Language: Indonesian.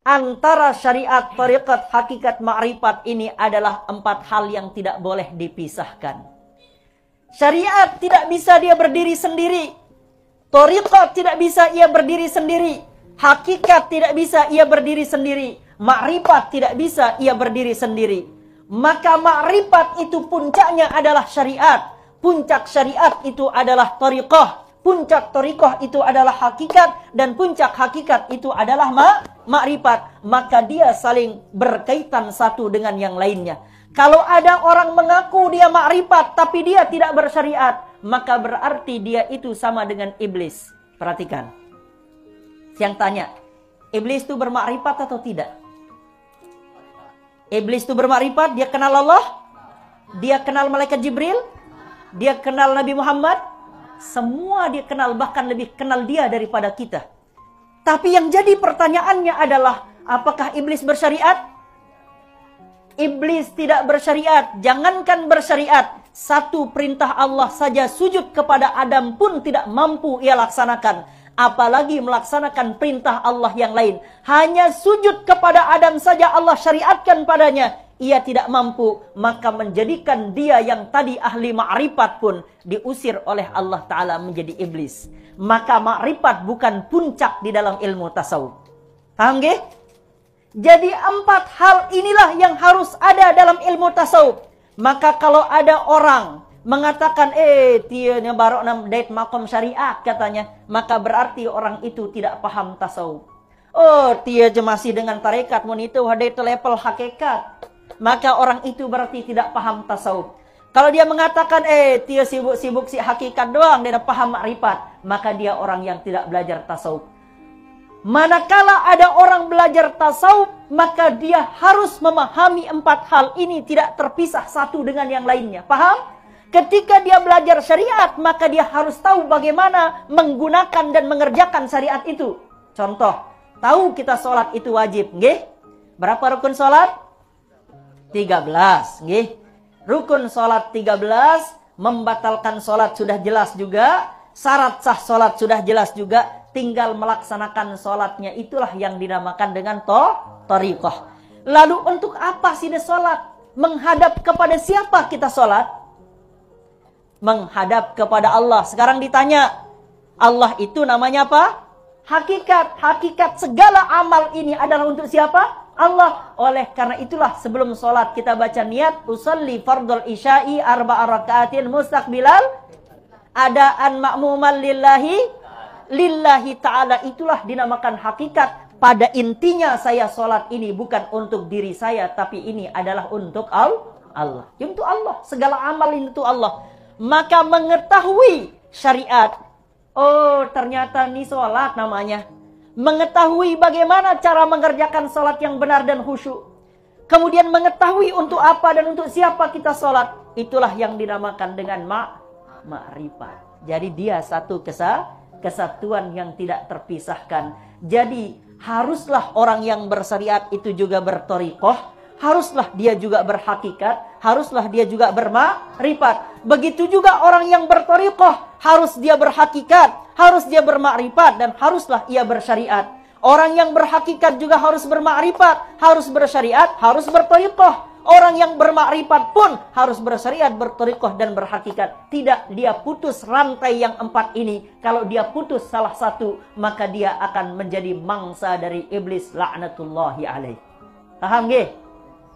antara syariat, tariqat, hakikat, ma'rifat ini adalah 4 hal yang tidak boleh dipisahkan. Syariat tidak bisa dia berdiri sendiri. Tariqat tidak bisa ia berdiri sendiri. Hakikat tidak bisa ia berdiri sendiri. Ma'rifat tidak bisa ia berdiri sendiri. Maka ma'rifat itu puncaknya adalah syariat. Puncak syariat itu adalah tariqah. Puncak tariqah itu adalah hakikat. Dan puncak hakikat itu adalah ma'rifat. Maka dia saling berkaitan satu dengan yang lainnya. Kalau ada orang mengaku dia ma'rifat tapi dia tidak bersyariat, maka berarti dia itu sama dengan iblis. Perhatikan. Yang tanya, iblis itu bermakrifat atau tidak? Iblis itu bermakrifat, dia kenal Allah, dia kenal malaikat Jibril, dia kenal Nabi Muhammad, semua dia kenal, bahkan lebih kenal dia daripada kita. Tapi yang jadi pertanyaannya adalah, apakah iblis bersyariat? Iblis tidak bersyariat. Jangankan bersyariat, satu perintah Allah saja sujud kepada Adam pun tidak mampu ia laksanakan. Apalagi melaksanakan perintah Allah yang lain. Hanya sujud kepada Adam saja Allah syariatkan padanya. Ia tidak mampu. Maka menjadikan dia yang tadi ahli ma'rifat pun diusir oleh Allah Ta'ala menjadi iblis. Maka ma'rifat bukan puncak di dalam ilmu tasawuf. Paham nggih? Jadi 4 hal inilah yang harus ada dalam ilmu tasawuf. Maka kalau ada orang mengatakan, dia barok nam dait makom syariat katanya, maka berarti orang itu tidak paham tasawuf. Oh, dia masih dengan tarekat, mun itu ada itu level hakikat. Maka orang itu berarti tidak paham tasawuf. Kalau dia mengatakan, dia sibuk-sibuk si hakikat doang, dia paham makrifat, maka dia orang yang tidak belajar tasawuf. Manakala ada orang belajar tasawuf, maka dia harus memahami 4 hal ini tidak terpisah satu dengan yang lainnya. Paham? Ketika dia belajar syariat, maka dia harus tahu bagaimana menggunakan dan mengerjakan syariat itu. Contoh, tahu kita sholat itu wajib, nggih? Berapa rukun sholat? 13, nggih? Rukun sholat 13, membatalkan sholat sudah jelas juga, syarat sah sholat sudah jelas juga. Tinggal melaksanakan sholatnya, itulah yang dinamakan dengan tariqah. Lalu untuk apa sih dia sholat? Menghadap kepada siapa kita sholat? Menghadap kepada Allah. Sekarang ditanya, Allah itu namanya apa? Hakikat. Hakikat segala amal ini adalah untuk siapa? Allah. Oleh karena itulah sebelum sholat kita baca niat, usalli fardul isya'i arba'a raka'atin mustaqbilal adaan ma'muman lillahi ta'ala. Itulah dinamakan hakikat. Pada intinya saya sholat ini bukan untuk diri saya, tapi ini adalah untuk Allah. Untuk Allah. Segala amal ini untuk Allah. Maka mengetahui syariat. Oh, ternyata ini sholat namanya. Mengetahui bagaimana cara mengerjakan sholat yang benar dan khusyuk. Kemudian mengetahui untuk apa dan untuk siapa kita sholat. Itulah yang dinamakan dengan ma'rifat. Jadi dia satu kesatuan yang tidak terpisahkan. Jadi haruslah orang yang bersyariat itu juga berthariqah, haruslah dia juga berhakikat, haruslah dia juga bermakrifat. Begitu juga orang yang berthariqah, harus dia berhakikat, harus dia bermakrifat, dan haruslah ia bersyariat. Orang yang berhakikat juga harus bermakrifat, harus bersyariat, harus berthariqah. Orang yang bermakrifat pun harus bersyariat, berthariqah dan berhakikat. Tidak dia putus rantai yang 4 ini. Kalau dia putus salah satu, maka dia akan menjadi mangsa dari iblis la'natullahi alaih. Paham nggih?